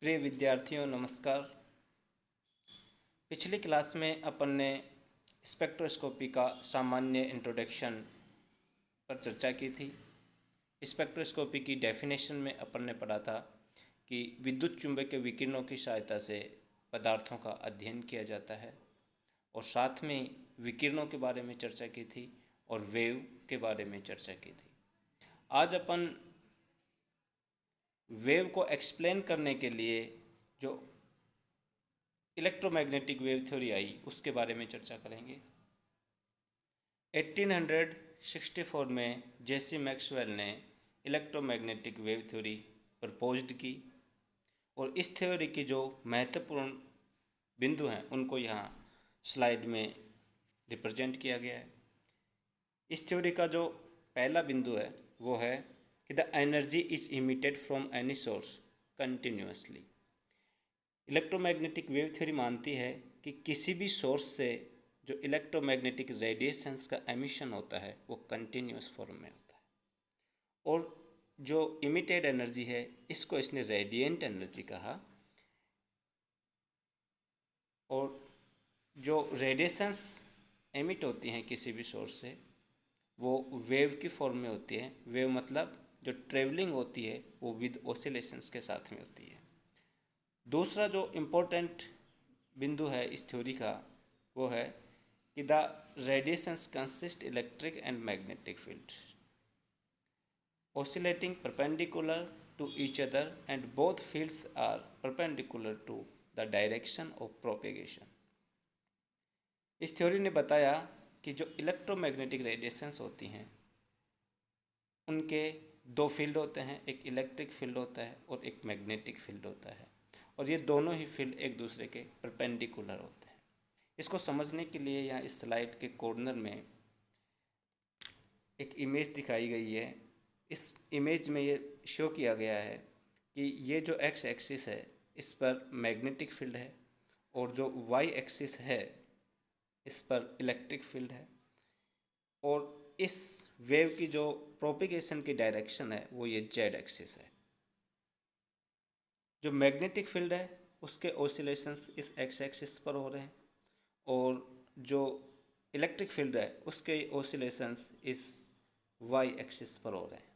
प्रिय विद्यार्थियों नमस्कार। पिछली क्लास में अपन ने स्पेक्ट्रोस्कोपी का सामान्य इंट्रोडक्शन पर चर्चा की थी। स्पेक्ट्रोस्कोपी की डेफिनेशन में अपन ने पढ़ा था कि विद्युत चुंबकीय विकिरणों की सहायता से पदार्थों का अध्ययन किया जाता है और साथ में विकिरणों के बारे में चर्चा की थी और वेव के बारे में चर्चा की थी। आज अपन वेव को एक्सप्लेन करने के लिए जो इलेक्ट्रोमैग्नेटिक वेव थ्योरी आई उसके बारे में चर्चा करेंगे। 1864 में जेसी मैक्सवेल ने इलेक्ट्रोमैग्नेटिक वेव थ्योरी प्रपोज्ड की और इस थ्योरी की जो महत्वपूर्ण बिंदु हैं उनको यहाँ स्लाइड में रिप्रेजेंट किया गया है। इस थ्योरी का जो पहला बिंदु है वो है कि the energy is emitted from any source continuously. Electromagnetic wave theory मानती है कि किसी भी सोर्स से जो इलेक्ट्रोमैग्नेटिक रेडिएशंस का एमिशन होता है वो कंटिन्यूअस फॉर्म में होता है और जो इमिटेड एनर्जी है इसको इसने रेडिएंट एनर्जी कहा। और जो रेडिएशंस एमिट होती हैं किसी भी सोर्स से वो वेव की फॉर्म में होती है। वेव मतलब जो ट्रेवलिंग होती है वो विद ऑसिलेशंस के साथ में होती है। दूसरा जो इम्पोर्टेंट बिंदु है इस थ्योरी का वो है कि the radiations consist electric and magnetic field oscillating perpendicular to each other and both fields are perpendicular to the direction of propagation। इस थ्योरी ने बताया कि जो इलेक्ट्रोमैग्नेटिक रेडिएशंस होती हैं उनके दो फील्ड होते हैं, एक इलेक्ट्रिक फील्ड होता है और एक मैग्नेटिक फील्ड होता है और ये दोनों ही फील्ड एक दूसरे के परपेंडिकुलर होते हैं। इसको समझने के लिए यहाँ इस स्लाइड के कॉर्नर में एक इमेज दिखाई गई है। इस इमेज में ये शो किया गया है कि ये जो एक्स एक्सिस है इस पर मैग्नेटिक फील्ड है और जो वाई एक्सिस है इस पर इलेक्ट्रिक फील्ड है और इस वेव की जो प्रोपिगेशन की डायरेक्शन है वो ये जेड एक्सिस है। जो मैग्नेटिक फील्ड है उसके ऑसिलेशंस इस एक्स एक्सिस पर हो रहे हैं और जो इलेक्ट्रिक फील्ड है उसके ऑसिलेशंस इस वाई एक्सिस पर हो रहे हैं।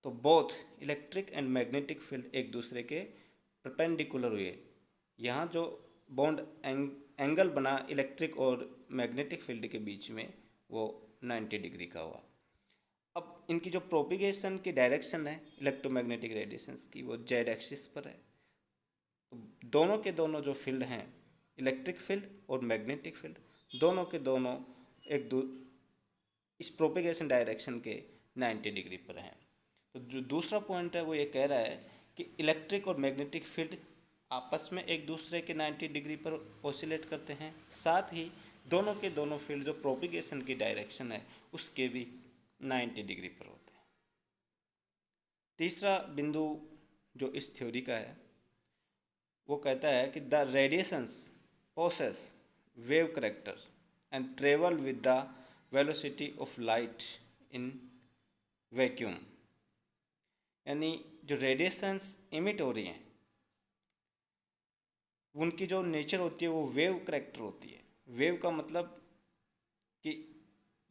तो both electric and magnetic field एक दूसरे के परपेंडिकुलर हुए। यहाँ जो बॉन्ड एंगल बना इलेक्ट्रिक और मैग्नेटिक फील्ड के बीच में वो 90 डिग्री का हुआ। अब इनकी जो प्रोपिगेशन की डायरेक्शन है इलेक्ट्रोमैग्नेटिक रेडिएशंस की वो जेड एक्सिस पर है। तो दोनों के दोनों जो फील्ड हैं इलेक्ट्रिक फील्ड और मैग्नेटिक फील्ड दोनों के दोनों इस प्रोपिगेशन डायरेक्शन के 90 डिग्री पर हैं। तो जो दूसरा पॉइंट है वो ये कह रहा है कि इलेक्ट्रिक और मैग्नेटिक फील्ड आपस में एक दूसरे के 90 डिग्री पर ऑसिलेट करते हैं, साथ ही दोनों के दोनों फील्ड जो प्रोपिगेशन की डायरेक्शन है उसके भी 90 डिग्री पर होते हैं। तीसरा बिंदु जो इस थ्योरी का है वो कहता है कि the radiations possess wave character and travel with the velocity of light in vacuum. यानी जो रेडिएशंस इमिट हो रही हैं उनकी जो नेचर होती है वो वेव करेक्टर होती है। वेव का मतलब कि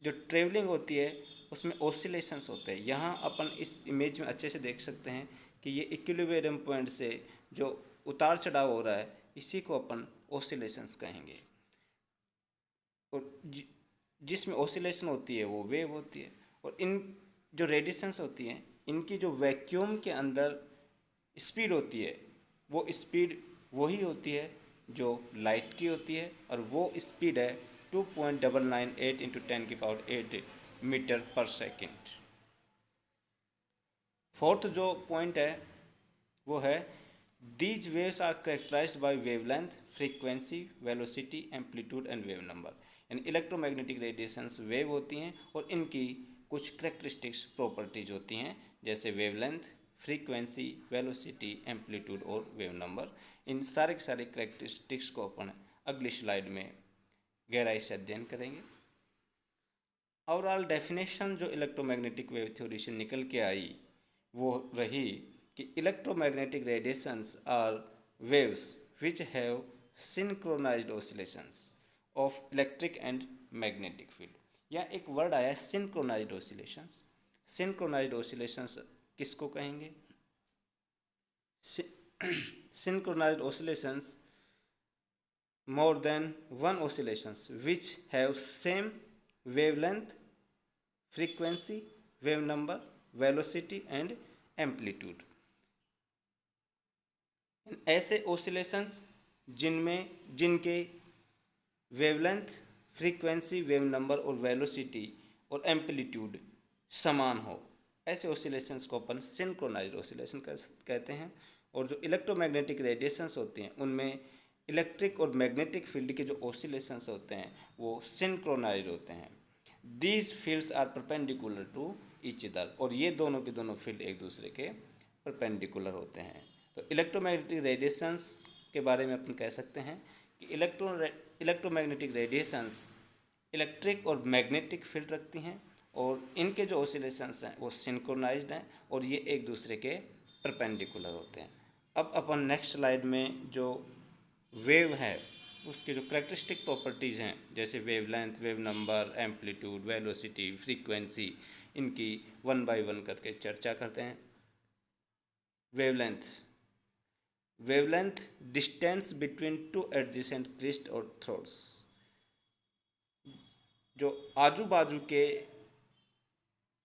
जो ट्रेवलिंग होती है उसमें ऑसिलेशंस होते हैं। यहाँ अपन इस इमेज में अच्छे से देख सकते हैं कि ये इक्विलिब्रियम पॉइंट से जो उतार चढ़ाव हो रहा है इसी को अपन ऑसिलेशंस कहेंगे और जिसमें ऑसिलेशन होती है वो वेव होती है। और इन जो रेडिएशंस होती हैं इनकी जो वैक्यूम के अंदर स्पीड होती है वो स्पीड वही होती है जो लाइट की होती है और वो स्पीड है 2.998 into 10⁸ metre per second. Fourth जो पॉइंट है वो है these waves are characterised by wavelength, frequency, velocity, amplitude and wave number. यानी इलेक्ट्रोमैग्नेटिक रेडिएशंस वेव होती हैं और इनकी कुछ करेक्टरिस्टिक्स प्रॉपर्टीज होती हैं जैसे वेवलेंथ, फ्रीक्वेंसी, वेलोसिटी, एम्पलीट्यूड और वेव नंबर। इन सारे के सारे करेक्टरिस्टिक्स को अपन अगली स्लाइड में गहराई से अध्ययन करेंगे। ओवरऑल डेफिनेशन जो इलेक्ट्रोमैग्नेटिक वेव थ्योरी से निकल के आई वो रही कि electromagnetic radiations are waves which have synchronized oscillations of electric and magnetic field। या एक वर्ड आया है synchronized oscillations। synchronized oscillations किसको कहेंगे? synchronized oscillations more than one oscillations which have same wavelength, frequency, wave number, velocity and amplitude। ऐसे oscillations जिनके wavelength, frequency, wave number और velocity और एम्पलीट्यूड समान हो, ऐसे ओसिलेशंस को अपन सिंक्रोनाइज्ड ओसिलेशन कहते हैं। और जो इलेक्ट्रोमैग्नेटिक रेडिएशंस होती हैं उनमें इलेक्ट्रिक और मैग्नेटिक फील्ड के जो ओसिलेशंस होते हैं वो सिंक्रोनाइज्ड होते हैं। These fields are perpendicular to each other, और ये दोनों के दोनों फील्ड एक दूसरे के परपेंडिकुलर होते हैं। तो इलेक्ट्रोमैग्नेटिक रेडिएशंस के बारे में अपन कह सकते हैं कि इलेक्ट्रोमैग्नेटिक रेडिएशंस इलेक्ट्रिक और मैग्नेटिक फील्ड रखती हैं, और इनके जो ओसिलेशंस हैं वो सिंक्रोनाइज्ड हैं, और ये एक दूसरे के परपेंडिकुलर होते हैं। अब अपन नेक्स्ट स्लाइड में जो वेव है उसके जो करेक्टरिस्टिक प्रॉपर्टीज़ हैं, जैसे wavelength, wave number, amplitude, velocity, frequency, इनकी वन बाय वन करके चर्चा करते हैं। Wavelength distance between two adjacent crest और थ्रोट्स। जो आजू बाजू के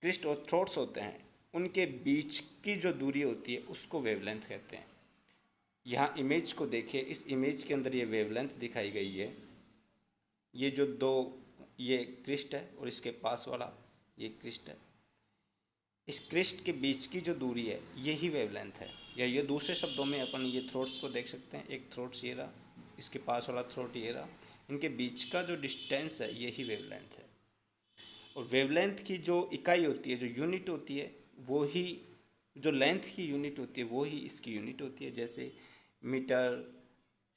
क्रिस्ट और थ्रोट्स होते हैं उनके बीच की जो दूरी होती है उसको वेवलेंथ कहते हैं। यहाँ इमेज को देखिए, इस इमेज के अंदर ये वेवलेंथ दिखाई गई है। ये जो दो ये क्रिस्ट है और इसके पास वाला ये क्रिस्ट है, इस क्रिस्ट के बीच की जो दूरी है यही वेवलेंथ है। या ये दूसरे शब्दों में अपन ये थ्रोट्स को देख सकते हैं, एक थ्रोट्स ये रहा, इसके पास वाला थ्रोट ये रहा, इनके बीच का जो डिस्टेंस है यही वेवलेंथ है। और वेवलेंथ की जो इकाई होती है, जो यूनिट होती है, वो ही जो लेंथ की यूनिट होती है वो ही इसकी यूनिट होती है। जैसे metre,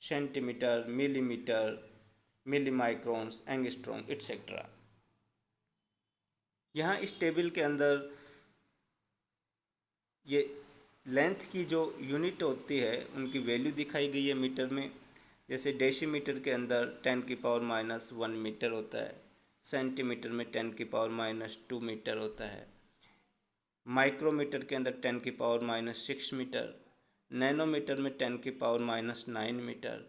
centimetre, millimetre, millimicrons, angstrom etcetera. यहाँ इस टेबल के अंदर ये लेंथ की जो यूनिट होती है उनकी वैल्यू दिखाई गई है मीटर में। जैसे डेसीमीटर के अंदर 10⁻⁻1 मीटर होता है, सेंटीमीटर में 10⁻⁻2 मीटर होता है, माइक्रोमीटर के अंदर 10⁻⁻6 मीटर, नैनोमीटर में 10⁻⁻9 मीटर,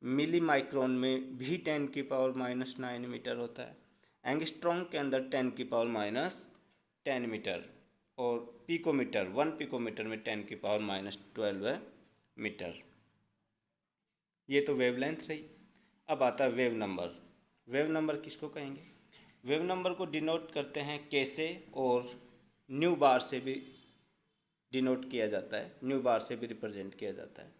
मिली माइक्रोन में भी 10⁻⁻9 मीटर होता है, एंगस्ट्रॉम के अंदर 10⁻10 मीटर, और पिकोमीटर 1 पिकोमीटर में 10⁻12 मीटर। ये तो वेवलेंथ रही। अब आता है वेव नंबर। वेव नंबर किसको कहेंगे? वेव नंबर को डिनोट करते हैं के से, और न्यू बार से भी डिनोट किया जाता है, न्यू बार से भी रिप्रेजेंट किया जाता है।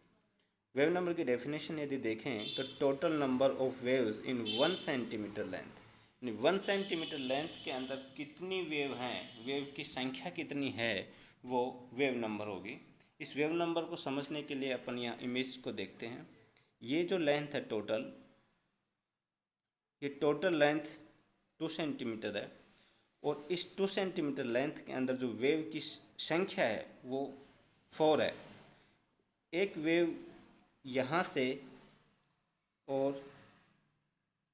वेव नंबर की डेफिनेशन यदि देखें तो total number of waves in 1 centimetre length, यानी 1 सेंटीमीटर लेंथ के अंदर कितनी वेव हैं, वेव की संख्या कितनी है, वो वेव नंबर होगी। इस वेव नंबर को समझने के लिए अपन यहाँ इमेज को देखते हैं। ये जो लेंथ है टोटल, ये टोटल लेंथ 2 सेंटीमीटर है, और इस 2 सेंटीमीटर लेंथ के अंदर जो वेव की संख्या है वो 4 है। एक वेव यहाँ से और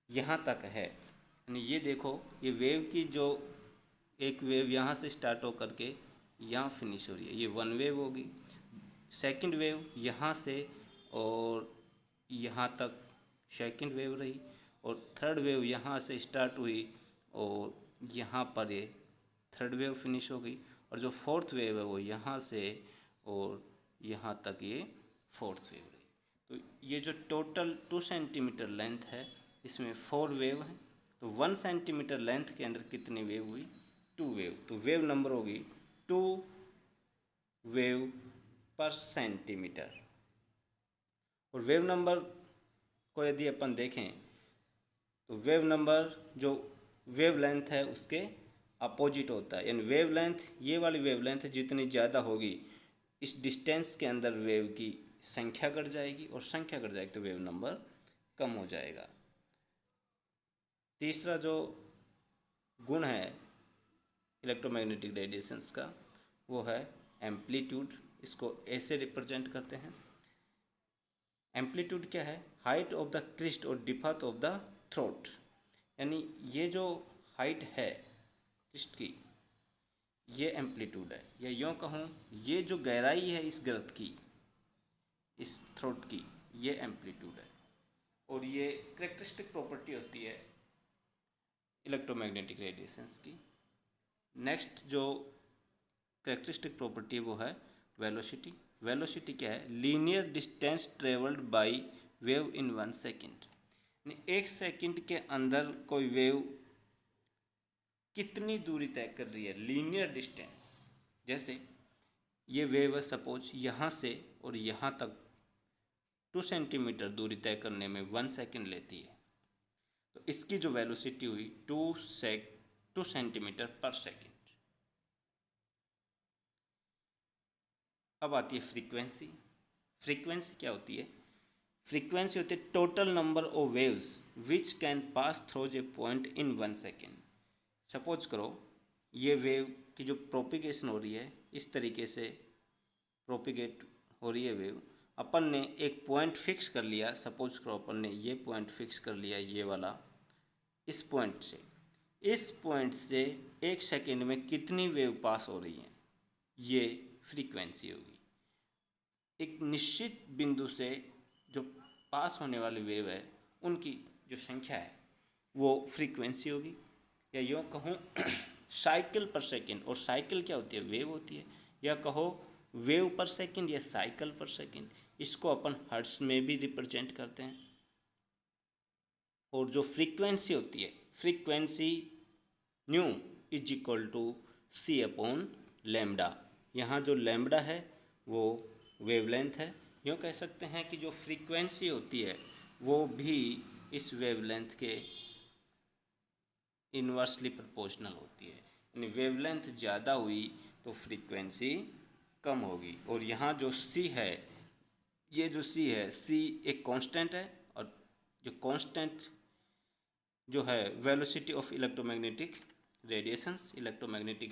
यहाँ तक है, यानी ये देखो, ये वेव की जो एक वेव यहाँ से स्टार्ट होकर के यहाँ फिनिश हो रही है, ये वन वेव होगी। सेकंड वेव यहाँ से और यहाँ तक सेकंड वेव रही, और थर्ड वेव यहाँ से स्टार्ट हुई और यहाँ पर ये थर्ड वेव फिनिश हो गई, और जो फोर्थ वेव है वो यहाँ से और यहाँ तक ये फोर्थ वेव रही। तो ये जो टोटल 2 सेंटीमीटर लेंथ है इसमें 4 वेव हैं। तो 1 सेंटीमीटर लेंथ के अंदर कितनी वेव हुई? 2 वेव। तो वेव नंबर होगी 2 वेव पर सेंटीमीटर। और वेव नंबर को यदि अपन देखें तो वेव नंबर जो वेव लेंथ है उसके अपोजिट होता है, यानी वेव लेंथ, ये वाली वेव लेंथ जितनी ज़्यादा होगी इस डिस्टेंस के अंदर वेव की संख्या घट जाएगी, और संख्या घट जाएगी तो वेव नंबर कम हो जाएगा। तीसरा जो गुण है इलेक्ट्रोमैग्नेटिक रेडिएशंस का वो है एम्पलीट्यूड। इसको ऐसे रिप्रेजेंट करते हैं, एम्पलीट्यूड क्या है? हाइट ऑफ द क्रिस्ट और डिपथ ऑफ द थ्रोट, यानी ये जो हाइट है क्रिस्ट की, ये एम्पलीट्यूड है, या यूँ कहूँ ये जो गहराई है इस गर्त की, इस थ्रोट की, ये एम्पलीट्यूड है। और ये करेक्टरिस्टिक प्रॉपर्टी होती है इलेक्ट्रोमैग्नेटिक रेडिएशंस की। नेक्स्ट जो करेक्टरिस्टिक प्रॉपर्टी है वो है वेलोसिटी। वेलोसिटी क्या है? Linear distance travelled by wave in 1 second. 1 second के अंदर कोई वेव कितनी दूरी तय कर रही है, लीनियर डिस्टेंस। जैसे ये वेव है सपोज यहाँ से और यहाँ तक 2 सेंटीमीटर दूरी तय करने में 1 सेकेंड लेती है, तो इसकी जो वेलोसिटी हुई 2 सेंटीमीटर पर सेकेंड। अब आती है फ्रीक्वेंसी। फ्रीक्वेंसी क्या होती है? फ्रीक्वेंसी होती है total number of waves which can pass through a point in 1 second. Suppose करो ये वेव की जो प्रोपिगेशन हो रही है, इस तरीके से प्रोपिगेट हो रही है वेव, अपन ने एक पॉइंट फिक्स कर लिया। सपोज करो अपन ने ये पॉइंट फिक्स कर लिया, ये वाला, इस पॉइंट से 1 सेकेंड में कितनी वेव पास हो रही हैं, ये फ्रीक्वेंसी होगी। एक निश्चित बिंदु से जो पास होने वाली वेव है उनकी जो संख्या है वो फ्रीक्वेंसी होगी। या यूँ कहूँ साइकिल पर सेकेंड, और साइकिल क्या होती है? वेव होती है। या कहो वेव पर सेकेंड या साइकिल पर सेकेंड, इसको अपन हर्ट्ज में भी रिप्रेजेंट करते हैं। और जो फ्रीक्वेंसी होती है, frequency nu is equal to c upon lambda. यहाँ जो लैम्डा है वो वेवलेंथ है। यूँ कह सकते हैं कि जो फ्रीक्वेंसी होती है वो भी इस वेवलेंथ के इन्वर्सली प्रोपोर्शनल होती है, यानी वेवलेंथ ज़्यादा हुई तो फ्रीक्वेंसी कम होगी। और यहाँ जो सी है, ये जो सी है, सी एक कांस्टेंट है, और जो कांस्टेंट जो है वेलोसिटी ऑफ इलेक्ट्रोमैग्नेटिक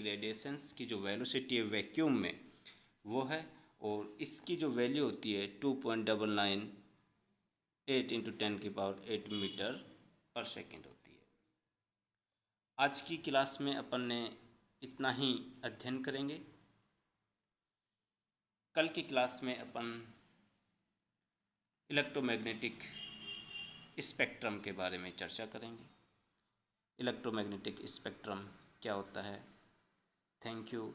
रेडिएशंस की जो वेलोसिटी है वैक्यूम में वो है, और इसकी जो वैल्यू होती है 2.998 इंटू 10⁸ मीटर पर सेकेंड होती है। आज की क्लास में अपन ने इतना ही अध्ययन करेंगे। कल की क्लास में अपन इलेक्ट्रोमैग्नेटिक स्पेक्ट्रम के बारे में चर्चा करेंगे। इलेक्ट्रोमैग्नेटिक स्पेक्ट्रम क्या होता है? Thank you.